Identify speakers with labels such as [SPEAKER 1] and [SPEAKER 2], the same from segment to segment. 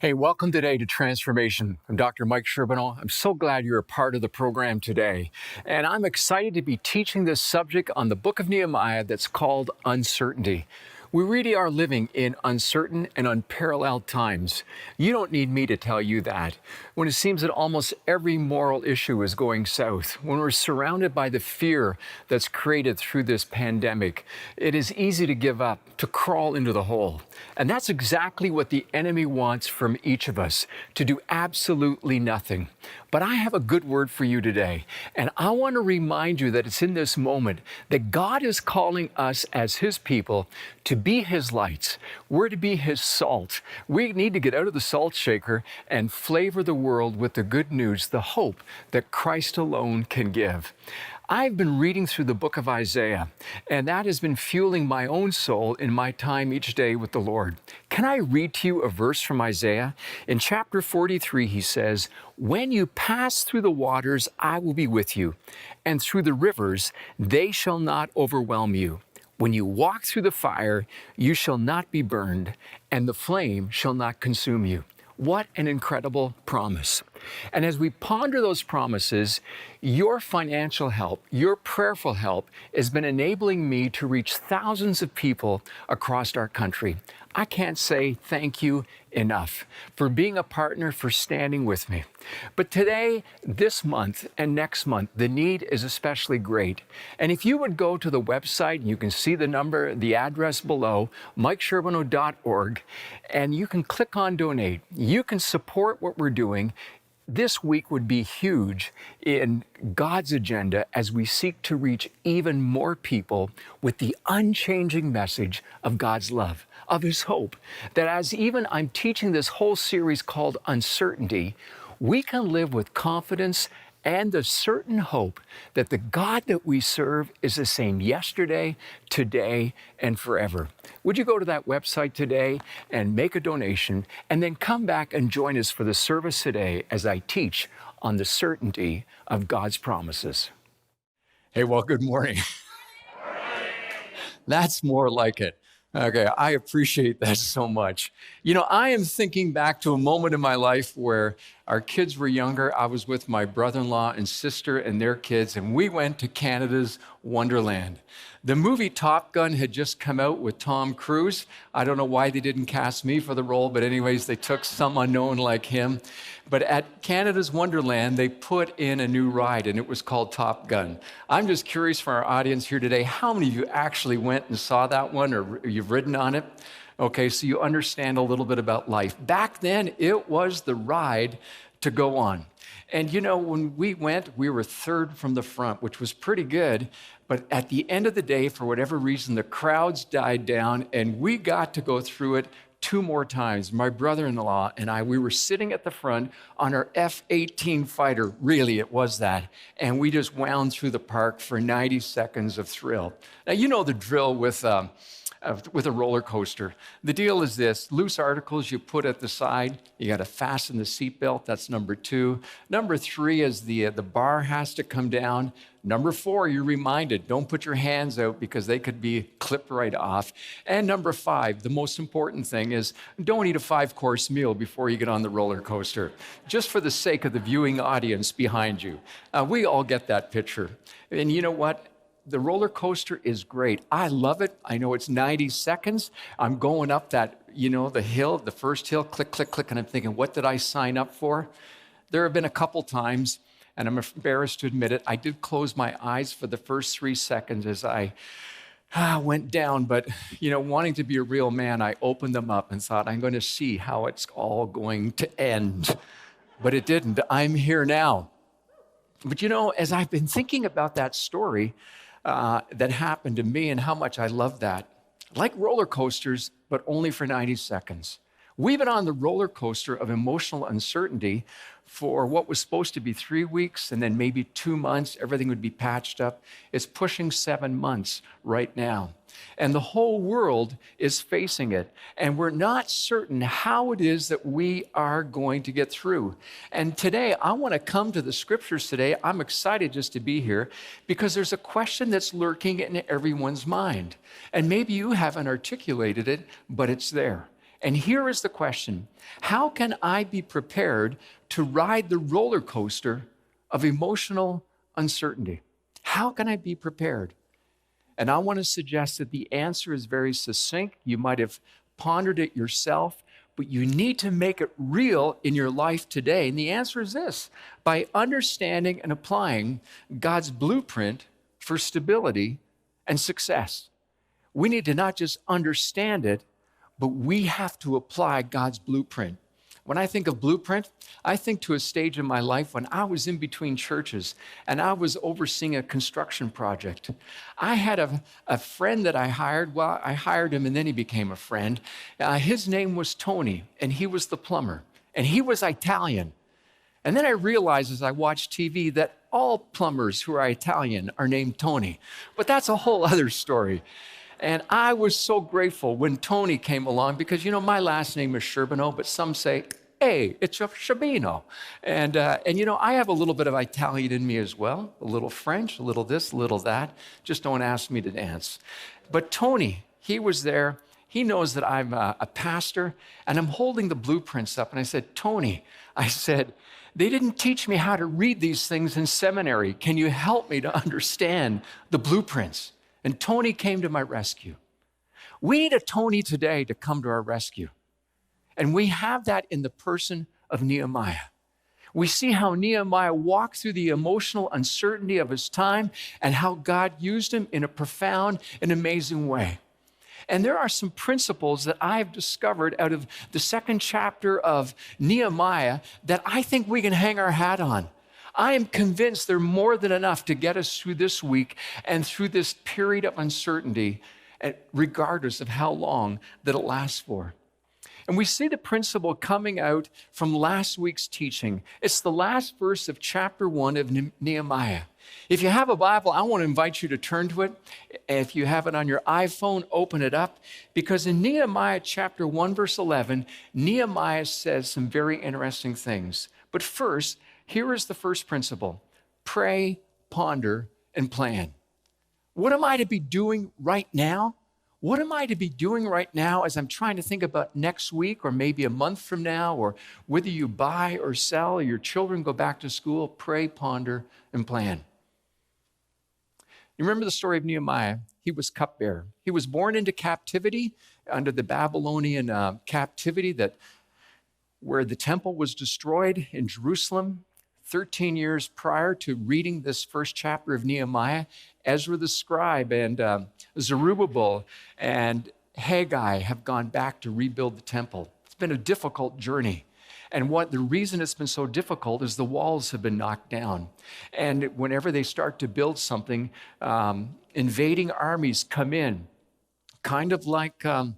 [SPEAKER 1] Hey, welcome today to Transformation. I'm Dr. Mike Sherbino. I'm so glad you're a part of the program today. And I'm excited to be teaching this subject on the book of Nehemiah that's called Uncertainty. We really are living in uncertain and unparalleled times. You don't need me to tell you that. When it seems that almost every moral issue is going south, when we're surrounded by the fear that's created through this pandemic, it is easy to give up, to crawl into the hole. And that's exactly what the enemy wants from each of us, to do absolutely nothing. But I have a good word for you today, and I want to remind you that it's in this moment that God is calling us as His people to be His lights. We're to be His salt. We need to get out of the salt shaker and flavor the world with the good news, the hope that Christ alone can give. I've been reading through the book of Isaiah, and that has been fueling my own soul in my time each day with the Lord. Can I read to you a verse from Isaiah? In chapter 43, he says, "When you pass through the waters, I will be with you, and through the rivers, they shall not overwhelm you. When you walk through the fire, you shall not be burned, and the flame shall not consume you." What an incredible promise. And as we ponder those promises, your financial help, your prayerful help has been enabling me to reach thousands of people across our country. I can't say thank you enough for being a partner, for standing with me. But today, this month, and next month, the need is especially great. And if you would go to the website, and you can see the number, the address below, mikesherbino.org, and you can click on donate. You can support what we're doing. This week would be huge in God's agenda as we seek to reach even more people with the unchanging message of God's love, of His hope. That as even I'm teaching this whole series called Uncertainty, we can live with confidence and the certain hope that the God that we serve is the same yesterday, today, and forever. Would you go to that website today and make a donation, and then come back and join us for the service today as I teach on the certainty of God's promises? Hey, well, good morning. That's more like it. Okay, I appreciate that so much. You know, I am thinking back to a moment in my life where our kids were younger. I was with my brother-in-law and sister and their kids, and we went to Canada's Wonderland. The movie Top Gun had just come out with Tom Cruise. I don't know why they didn't cast me for the role, but anyways, they took some unknown like him. But at Canada's Wonderland, they put in a new ride, and it was called Top Gun. I'm just curious for our audience here today, how many of you actually went and saw that one, or you've ridden on it? Okay, so you understand a little bit about life. Back then, it was the ride to go on. And you know, when we went, we were third from the front, which was pretty good. But at the end of the day, for whatever reason, the crowds died down, and we got to go through it 2 more times. My brother-in-law and I, we were sitting at the front on our F-18 fighter. Really, it was that. And we just wound through the park for 90 seconds of thrill. Now, you know the drill with a roller coaster. The deal is this: loose articles you put at the side, you got to fasten the seatbelt. That's number 2. Number 3 is the bar has to come down. Number 4, you're reminded, don't put your hands out because they could be clipped right off. And number 5, the most important thing is don't eat a 5-course meal before you get on the roller coaster, just for the sake of the viewing audience behind you. We all get that picture. And you know what? The roller coaster is great. I love it. I know it's 90 seconds. I'm going up that, you know, the hill, the first hill, click, click, click, and I'm thinking, what did I sign up for? There have been a couple times, and I'm embarrassed to admit it, I did close my eyes for the first 3 seconds as I went down. But, you know, wanting to be a real man, I opened them up and thought, I'm going to see how it's all going to end. But it didn't. I'm here now. But, you know, as I've been thinking about that story, that happened to me and how much I love that. Like roller coasters, but only for 90 seconds. We've been on the roller coaster of emotional uncertainty for what was supposed to be 3 weeks and then maybe 2 months. Everything would be patched up. It's pushing 7 months right now. And the whole world is facing it. And we're not certain how it is that we are going to get through. And today, I want to come to the scriptures today. I'm excited just to be here because there's a question that's lurking in everyone's mind. And maybe you haven't articulated it, but it's there. And here is the question: how can I be prepared to ride the roller coaster of emotional uncertainty? How can I be prepared? And I want to suggest that the answer is very succinct. You might have pondered it yourself, but you need to make it real in your life today. And the answer is this: by understanding and applying God's blueprint for stability and success. We need to not just understand it, but we have to apply God's blueprint. When I think of blueprint, I think to a stage in my life when I was in between churches and I was overseeing a construction project. I had a friend that I hired. Well, I hired him and then he became a friend. His name was Tony, and he was the plumber, and he was Italian. And then I realized as I watched TV that all plumbers who are Italian are named Tony, but that's a whole other story. And I was so grateful when Tony came along because, my last name is Sherbino, but some say, hey, it's Sherbino. And I have a little bit of Italian in me as well, a little French, a little this, a little that. Just don't ask me to dance. But Tony, he was there. He knows that I'm a pastor, and I'm holding the blueprints up. And I said, Tony, they didn't teach me how to read these things in seminary. Can you help me to understand the blueprints? And Tony came to my rescue. We need a Tony today to come to our rescue. And we have that in the person of Nehemiah. We see how Nehemiah walked through the emotional uncertainty of his time and how God used him in a profound and amazing way. And there are some principles that I've discovered out of the second chapter of Nehemiah that I think we can hang our hat on. I am convinced they're more than enough to get us through this week and through this period of uncertainty, regardless of how long that it lasts for. And we see the principle coming out from last week's teaching. It's the last verse of chapter 1 of Nehemiah. If you have a Bible, I want to invite you to turn to it. If you have it on your iPhone, open it up. Because in Nehemiah chapter 1, verse 11, Nehemiah says some very interesting things. But first, here is the first principle: pray, ponder, and plan. What am I to be doing right now? What am I to be doing right now as I'm trying to think about next week or maybe a month from now, or whether you buy or sell or your children go back to school? Pray, ponder, and plan. You remember the story of Nehemiah? He was cupbearer. He was born into captivity under the Babylonian captivity where the temple was destroyed in Jerusalem. 13 years prior to reading this first chapter of Nehemiah, Ezra the scribe and Zerubbabel and Haggai have gone back to rebuild the temple. It's been a difficult journey. And the reason it's been so difficult is the walls have been knocked down. And whenever they start to build something, invading armies come in, kind of like, there'd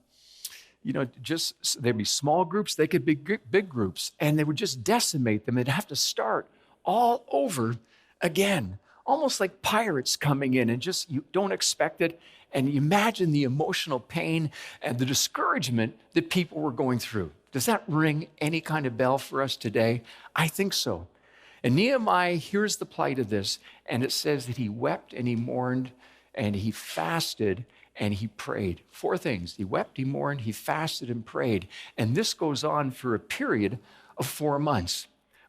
[SPEAKER 1] be small groups, they could be big groups, and they would just decimate them. They'd have to start all over again, almost like pirates coming in, and just you don't expect it. And you imagine the emotional pain and the discouragement that people were going through. Does that ring any kind of bell for us today? I think so. And Nehemiah hears the plight of this, and it says that he wept and he mourned and he fasted and he prayed. 4 things: he wept, he mourned, he fasted, and prayed. And this goes on for a period of 4 months.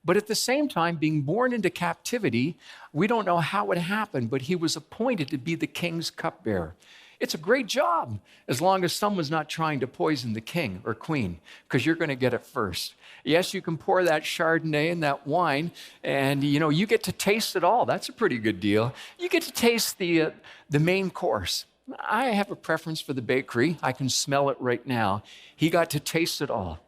[SPEAKER 1] But at the same time, being born into captivity, we don't know how it happened, but he was appointed to be the king's cupbearer. It's a great job as long as someone's not trying to poison the king or queen, because you're going to get it first. Yes, you can pour that Chardonnay and that wine, and you get to taste it all. That's a pretty good deal. You get to taste the main course. I have a preference for the bakery. I can smell it right now. He got to taste it all.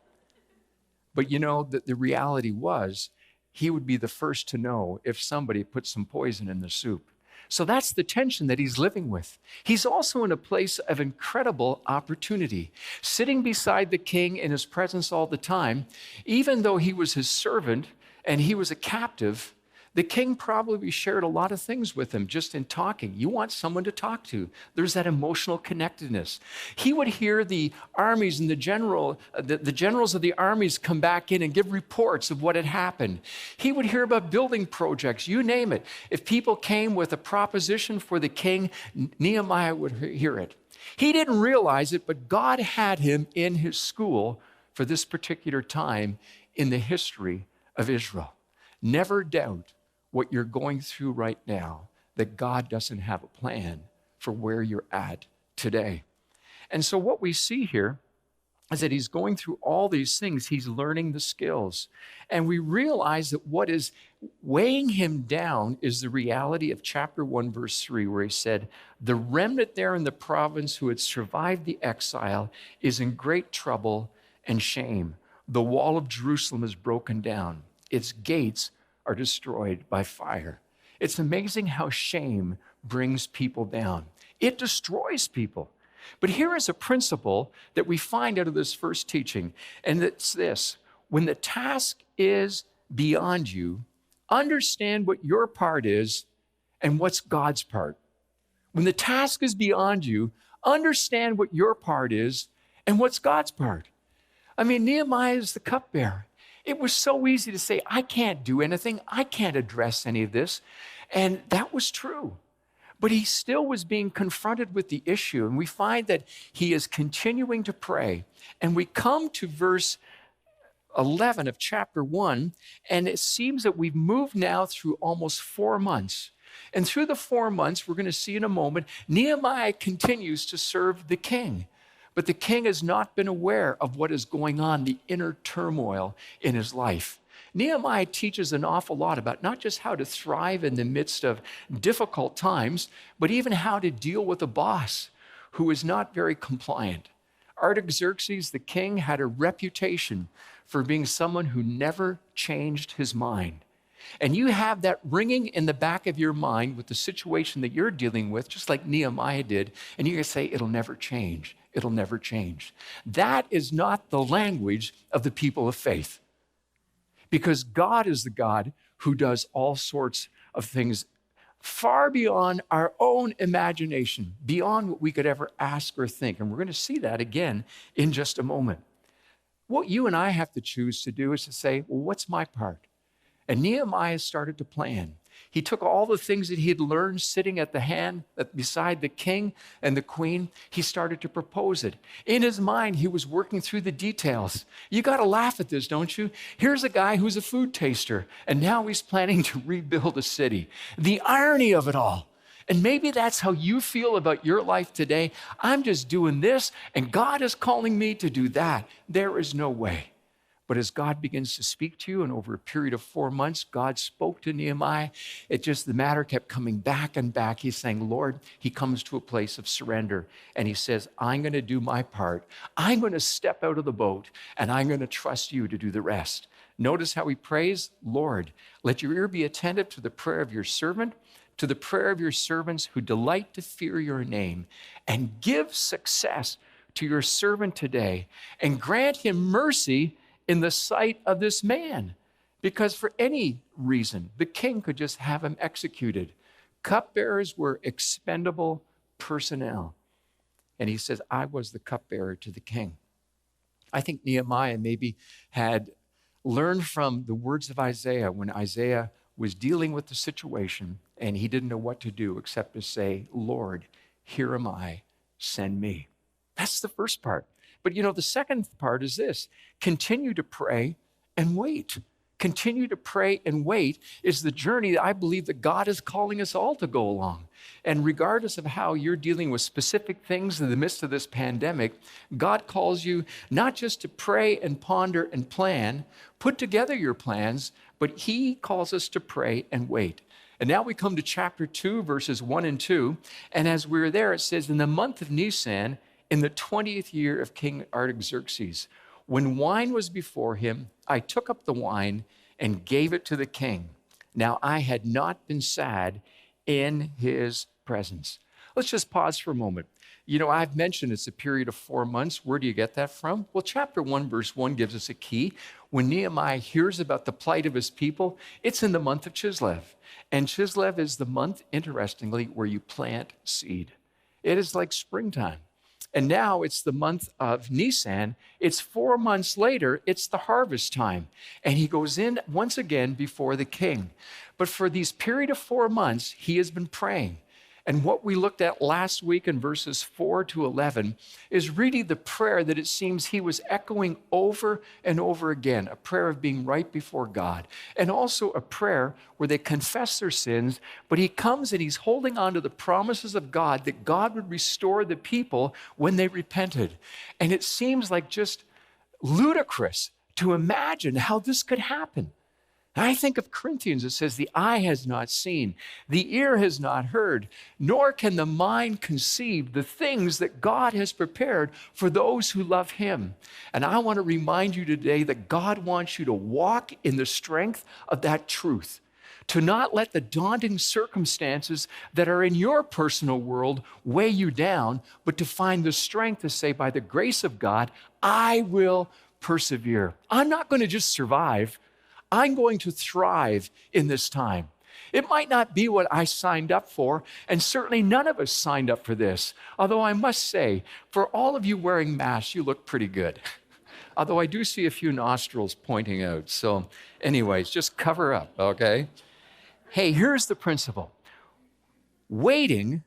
[SPEAKER 1] But the reality was, he would be the first to know if somebody put some poison in the soup. So that's the tension that he's living with. He's also in a place of incredible opportunity, sitting beside the king in his presence all the time. Even though he was his servant and he was a captive, the king probably shared a lot of things with him just in talking. You want someone to talk to. There's that emotional connectedness. He would hear the armies and the generals of the armies come back in and give reports of what had happened. He would hear about building projects, you name it. If people came with a proposition for the king, Nehemiah would hear it. He didn't realize it, but God had him in his school for this particular time in the history of Israel. Never doubt what you're going through right now, that God doesn't have a plan for where you're at today. And so what we see here is that he's going through all these things. He's learning the skills. And we realize that what is weighing him down is the reality of chapter 1, verse 3, where he said, the remnant there in the province who had survived the exile is in great trouble and shame. The wall of Jerusalem is broken down. Its gates are destroyed by fire. It's amazing how shame brings people down. It destroys people. But here is a principle that we find out of this first teaching, and it's this: when the task is beyond you, understand what your part is and what's God's part. When the task is beyond you, understand what your part is and what's God's part. I mean, Nehemiah is the cupbearer. It was so easy to say, I can't do anything. I can't address any of this. And that was true. But he still was being confronted with the issue. And we find that he is continuing to pray. And we come to verse 11 of chapter 1, and it seems that we've moved now through almost 4 months. And through the 4 months, we're going to see in a moment, Nehemiah continues to serve the king. But the king has not been aware of what is going on, the inner turmoil in his life. Nehemiah teaches an awful lot about not just how to thrive in the midst of difficult times, but even how to deal with a boss who is not very compliant. Artaxerxes, the king, had a reputation for being someone who never changed his mind. And you have that ringing in the back of your mind with the situation that you're dealing with, just like Nehemiah did, and you're going to say, it'll never change. It'll never change. That is not the language of the people of faith. Because God is the God who does all sorts of things far beyond our own imagination, beyond what we could ever ask or think. And we're going to see that again in just a moment. What you and I have to choose to do is to say, well, what's my part? And Nehemiah started to plan. He took all the things that he had learned sitting at the hand beside the king and the queen. He started to propose it. In his mind, he was working through the details. You got to laugh at this, don't you? Here's a guy who's a food taster, and now he's planning to rebuild a city. The irony of it all. And maybe that's how you feel about your life today. I'm just doing this, and God is calling me to do that. There is no way. But as God begins to speak to you, and over a period of 4 months, God spoke to Nehemiah. The matter kept coming back and back. He's saying, Lord, he comes to a place of surrender. And he says, I'm going to do my part. I'm going to step out of the boat, and I'm going to trust you to do the rest. Notice how he prays, Lord, let your ear be attentive to the prayer of your servant, to the prayer of your servants who delight to fear your name, and give success to your servant today, and grant him mercy in the sight of this man, because for any reason, the king could just have him executed. Cupbearers were expendable personnel. And he says, I was the cupbearer to the king. I think Nehemiah maybe had learned from the words of Isaiah when Isaiah was dealing with the situation and he didn't know what to do except to say, Lord, here am I, send me. That's the first part. But the second part is this: continue to pray and wait. Continue to pray and wait is the journey that I believe that God is calling us all to go along. And regardless of how you're dealing with specific things in the midst of this pandemic, God calls you not just to pray and ponder and plan, put together your plans, but he calls us to pray and wait. And now we come to chapter 2, verses 1 and 2. And as we're there, it says, in the month of Nisan, in the 20th year of King Artaxerxes, when wine was before him, I took up the wine and gave it to the king. Now I had not been sad in his presence. Let's just pause for a moment. I've mentioned it's a period of 4 months. Where do you get that from? Well, chapter 1, verse 1 gives us a key. When Nehemiah hears about the plight of his people, it's in the month of Chislev. And Chislev is the month, interestingly, where you plant seed. It is like springtime. And now it's the month of Nisan. It's 4 months later. It's the harvest time. And he goes in once again before the king. But for these period of 4 months, he has been praying. And what we looked at last week in verses 4 to 11 is really the prayer that it seems he was echoing over and over again, a prayer of being right before God, and also a prayer where they confess their sins, but he comes and he's holding on to the promises of God that God would restore the people when they repented. And it seems like just ludicrous to imagine how this could happen. I think of Corinthians, it says, the eye has not seen, the ear has not heard, nor can the mind conceive the things that God has prepared for those who love him. And I want to remind you today that God wants you to walk in the strength of that truth, to not let the daunting circumstances that are in your personal world weigh you down, but to find the strength to say, by the grace of God, I will persevere. I'm not going to just survive. I'm going to thrive in this time. It might not be what I signed up for, and certainly none of us signed up for this. Although I must say, for all of you wearing masks, you look pretty good. Although I do see a few nostrils pointing out. So anyways, just cover up, okay? Hey, here's the principle. Waiting,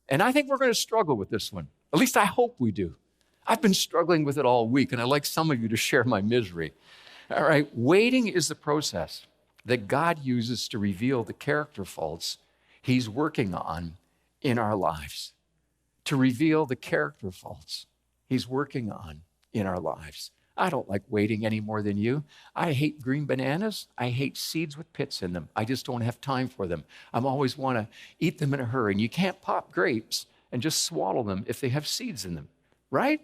[SPEAKER 1] and I think we're going to struggle with this one. At least I hope we do. I've been struggling with it all week, and I'd like some of you to share my misery. All right, waiting is the process that God uses to reveal the character faults he's working on in our lives. To reveal the character faults he's working on in our lives. I don't like waiting any more than you. I hate green bananas. I hate seeds with pits in them. I just don't have time for them. I always want to eat them in a hurry. And you can't pop grapes and just swallow them if they have seeds in them, right?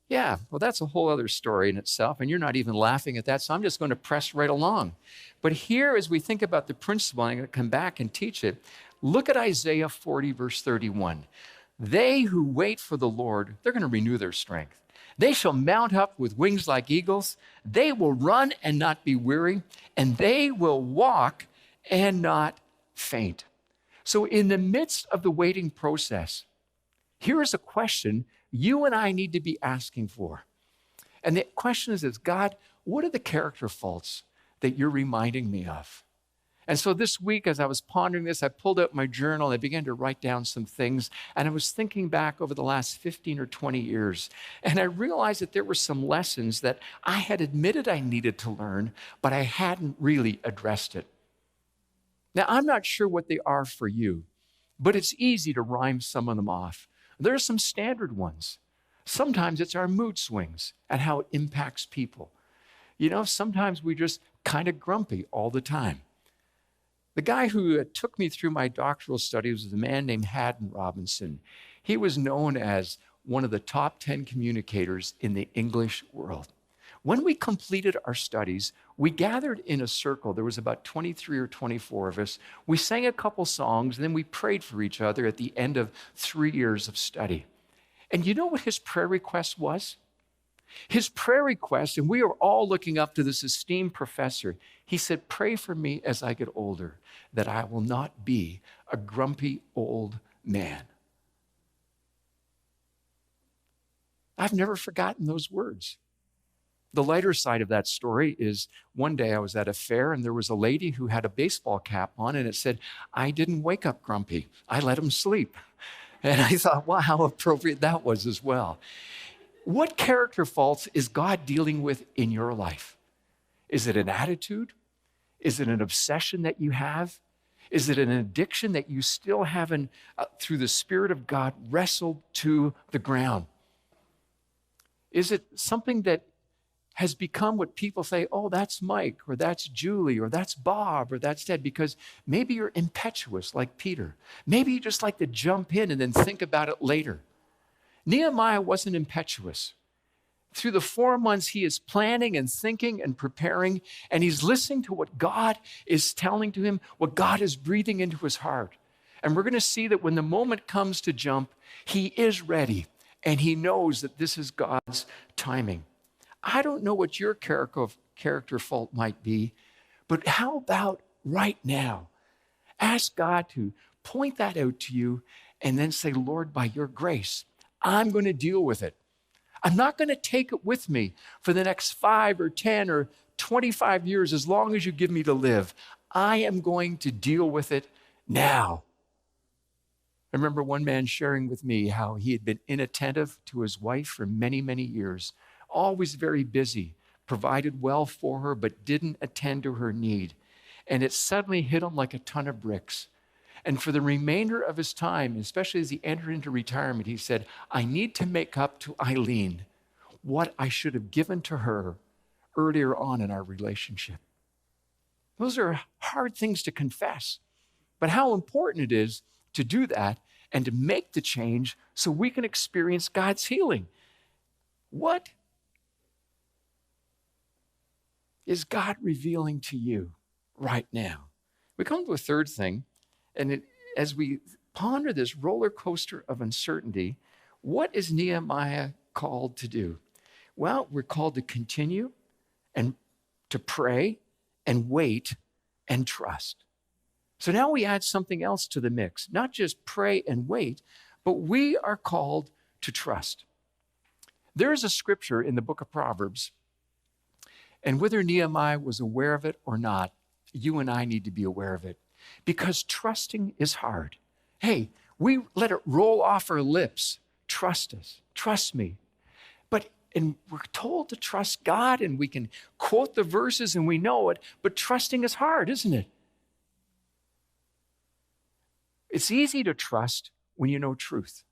[SPEAKER 1] Yeah, well, that's a whole other story in itself, and you're not even laughing at that, so I'm just going to press right along. But here, as we think about the principle, I'm going to come back and teach it. Look at Isaiah 40, verse 31. They who wait for the Lord, they're going to renew their strength. They shall mount up with wings like eagles. They will run and not be weary, and they will walk and not faint. So in the midst of the waiting process, here is a question you and I need to be asking for. And the question is this: God, what are the character faults that you're reminding me of? And so this week, as I was pondering this, I pulled out my journal and I began to write down some things. And I was thinking back over the last 15 or 20 years. And I realized that there were some lessons that I had admitted I needed to learn, but I hadn't really addressed it. Now, I'm not sure what they are for you, but it's easy to rhyme some of them off. There are some standard ones. Sometimes it's our mood swings and how it impacts people. You know, sometimes we just kind of grumpy all the time. The guy who took me through my doctoral studies was a man named Haddon Robinson. He was known as one of the top 10 communicators in the English world. When we completed our studies, we gathered in a circle. There was about 23 or 24 of us. We sang a couple songs, and then we prayed for each other at the end of 3 years of study. And you know what his prayer request was? His prayer request, and we are all looking up to this esteemed professor, he said, pray for me as I get older, that I will not be a grumpy old man. I've never forgotten those words. The lighter side of that story is one day I was at a fair and there was a lady who had a baseball cap on and it said, I didn't wake up grumpy. I let him sleep. And I thought, wow, how appropriate that was as well. What character faults is God dealing with in your life? Is it an attitude? Is it an obsession that you have? Is it an addiction that you still haven't, through the Spirit of God, wrestled to the ground? Is it something that has become what people say, oh, that's Mike, or that's Julie, or that's Bob, or that's Ted, because maybe you're impetuous like Peter. Maybe you just like to jump in and then think about it later. Nehemiah wasn't impetuous. Through the 4 months, he is planning and thinking and preparing, and he's listening to what God is telling to him, what God is breathing into his heart. And we're going to see that when the moment comes to jump, he is ready, and he knows that this is God's timing. I don't know what your character fault might be, but how about right now? Ask God to point that out to you and then say, Lord, by your grace, I'm going to deal with it. I'm not going to take it with me for the next 5 or 10 or 25 years, as long as you give me to live. I am going to deal with it now. I remember one man sharing with me how he had been inattentive to his wife for many, many years, always very busy, provided well for her, but didn't attend to her need. And it suddenly hit him like a ton of bricks. And for the remainder of his time, especially as he entered into retirement, he said, I need to make up to Eileen what I should have given to her earlier on in our relationship. Those are hard things to confess, but how important it is to do that and to make the change so we can experience God's healing. What is God revealing to you right now? We come to a third thing, and as we ponder this roller coaster of uncertainty, what is Nehemiah called to do? Well, we're called to continue and to pray and wait and trust. So now we add something else to the mix, not just pray and wait, but we are called to trust. There is a scripture in the book of Proverbs, and whether Nehemiah was aware of it or not, you and I need to be aware of it, because trusting is hard. Hey, we let it roll off our lips. Trust us, trust me. And we're told to trust God, and we can quote the verses and we know it, but trusting is hard, isn't it? It's easy to trust when you know truth.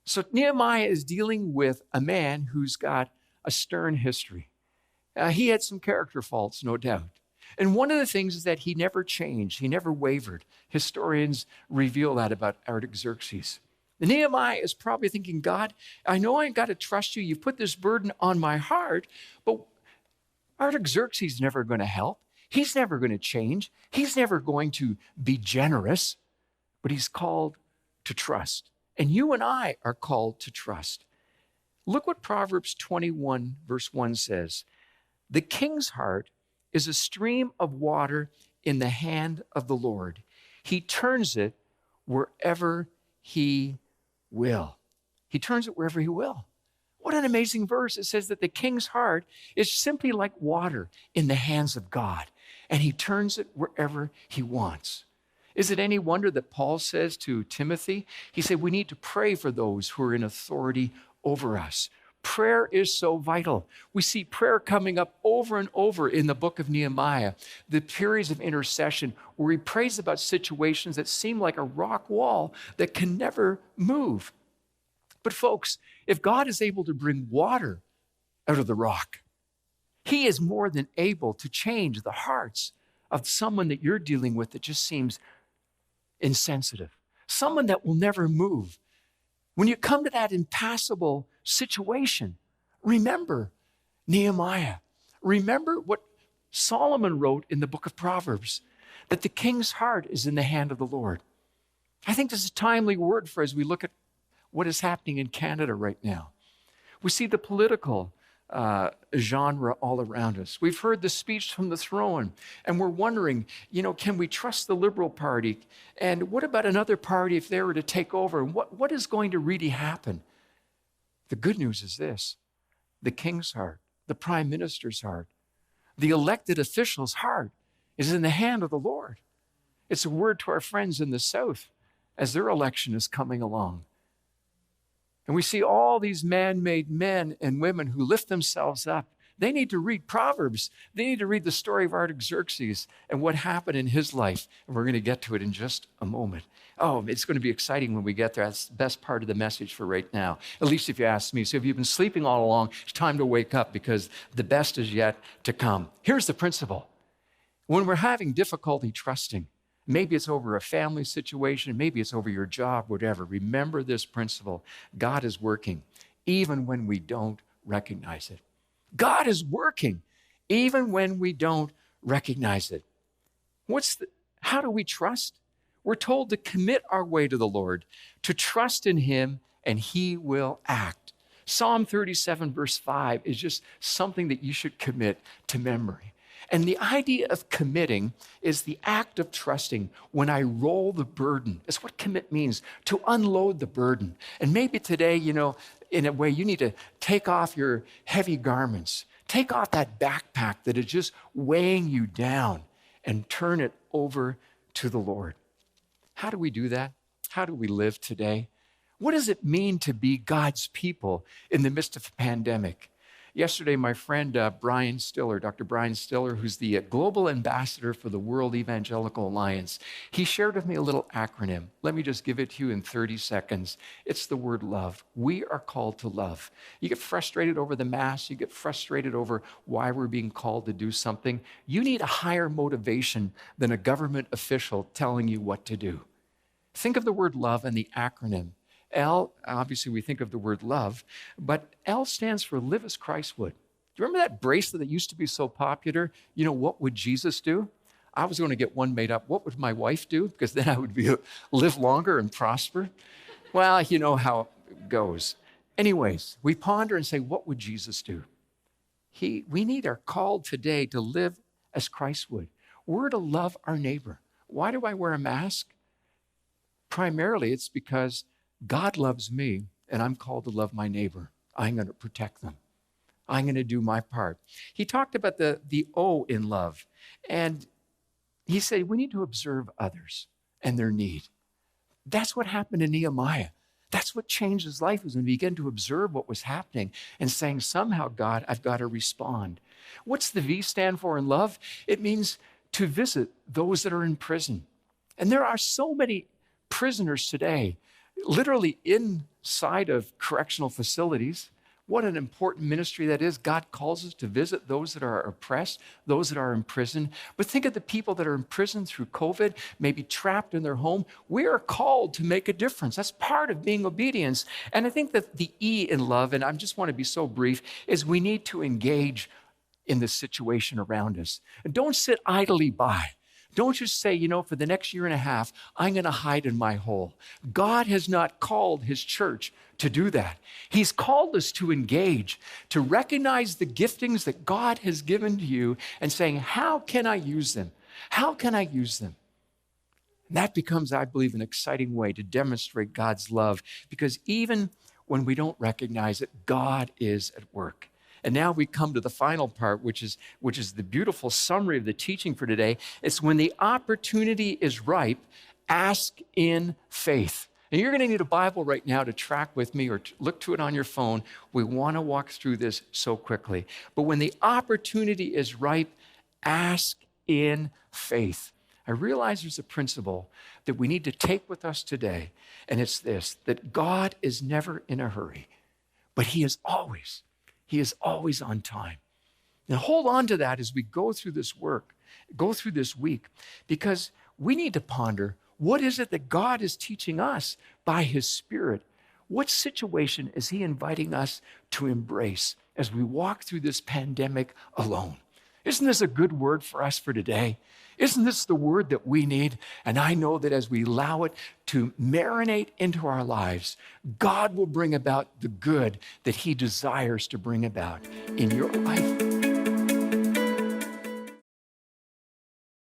[SPEAKER 1] So Nehemiah is dealing with a man who's got a stern history. He had some character faults, no doubt. And one of the things is that he never changed. He never wavered. Historians reveal that about Artaxerxes. Nehemiah is probably thinking, God, I know I've got to trust you. You've put this burden on my heart, but Artaxerxes is never going to help. He's never going to change. He's never going to be generous, but he's called to trust. And you and I are called to trust. Look what Proverbs 21, verse 1 says. The king's heart is a stream of water in the hand of the Lord. He turns it wherever he will. He turns it wherever he will. What an amazing verse. It says that the king's heart is simply like water in the hands of God, and he turns it wherever he wants. Is it any wonder that Paul says to Timothy, he said, we need to pray for those who are in authority over us. Prayer is so vital. We see prayer coming up over and over in the book of Nehemiah, the periods of intercession where he prays about situations that seem like a rock wall that can never move. But folks, if God is able to bring water out of the rock, he is more than able to change the hearts of someone that you're dealing with that just seems insensitive, someone that will never move. When you come to that impassable situation, remember Nehemiah. Remember what Solomon wrote in the book of Proverbs, that the king's heart is in the hand of the Lord. I think this is a timely word for as we look at what is happening in Canada right now. We see the political genre all around us. We've heard the speech from the throne, and we're wondering, can we trust the Liberal Party? And what about another party if they were to take over? And what is going to really happen? The good news is this: the king's heart, the prime minister's heart, the elected official's heart is in the hand of the Lord. It's a word to our friends in the South as their election is coming along. And we see all these man-made men and women who lift themselves up. They need to read Proverbs. They need to read the story of Artaxerxes and what happened in his life. And we're going to get to it in just a moment. Oh, it's going to be exciting when we get there. That's the best part of the message for right now, at least if you ask me. So if you've been sleeping all along, it's time to wake up because the best is yet to come. Here's the principle. When we're having difficulty trusting, maybe it's over a family situation, maybe it's over your job, whatever. Remember this principle. God is working even when we don't recognize it. God is working even when we don't recognize it. How do we trust? We're told to commit our way to the Lord, to trust in him, and he will act. Psalm 37 verse 5 is just something that you should commit to memory. And the idea of committing is the act of trusting when I roll the burden. That's what commit means, to unload the burden. And maybe today, in a way, you need to take off your heavy garments, take off that backpack that is just weighing you down and turn it over to the Lord. How do we do that? How do we live today? What does it mean to be God's people in the midst of a pandemic? Yesterday, my friend Dr. Brian Stiller, who's the global ambassador for the World Evangelical Alliance, he shared with me a little acronym. Let me just give it to you in 30 seconds. It's the word love. We are called to love. You get frustrated over the mass. You get frustrated over why we're being called to do something. You need a higher motivation than a government official telling you what to do. Think of the word love and the acronym. L, obviously we think of the word love, but L stands for live as Christ would. Do you remember that bracelet that used to be so popular? You know, what would Jesus do? I was going to get one made up. What would my wife do? Because then I would live longer and prosper. Well, you know how it goes. Anyways, we ponder and say, what would Jesus do? We are called today to live as Christ would. We're to love our neighbor. Why do I wear a mask? Primarily, it's because God loves me, and I'm called to love my neighbor. I'm going to protect them. I'm going to do my part. He talked about the O in love, and he said we need to observe others and their need. That's what happened to Nehemiah. That's what changed his life, was when he began to observe what was happening and saying, somehow, God, I've got to respond. What's the V stand for in love? It means to visit those that are in prison. And there are so many prisoners today, literally inside of correctional facilities. What an important ministry that is. God calls us to visit those that are oppressed, those that are in prison. But think of the people that are in prison through COVID, maybe trapped in their home. We are called to make a difference. That's part of being obedience. And I think that the E in love, and I just want to be so brief, is we need to engage in the situation around us. And don't sit idly by. Don't just say, for the next year and a half, I'm going to hide in my hole. God has not called his church to do that. He's called us to engage, to recognize the giftings that God has given to you and saying, how can I use them? How can I use them? And that becomes, I believe, an exciting way to demonstrate God's love, because even when we don't recognize it, God is at work. And now we come to the final part, which is the beautiful summary of the teaching for today. It's when the opportunity is ripe, ask in faith. And you're going to need a Bible right now to track with me or to look to it on your phone. We want to walk through this so quickly. But when the opportunity is ripe, ask in faith. I realize there's a principle that we need to take with us today, and it's this, that God is never in a hurry, but he is always on time. And hold on to that as we go through this week, because we need to ponder, what is it that God is teaching us by his Spirit? What situation is he inviting us to embrace as we walk through this pandemic alone? Isn't this a good word for us for today? Isn't this the word that we need? And I know that as we allow it to marinate into our lives, God will bring about the good that he desires to bring about in your life.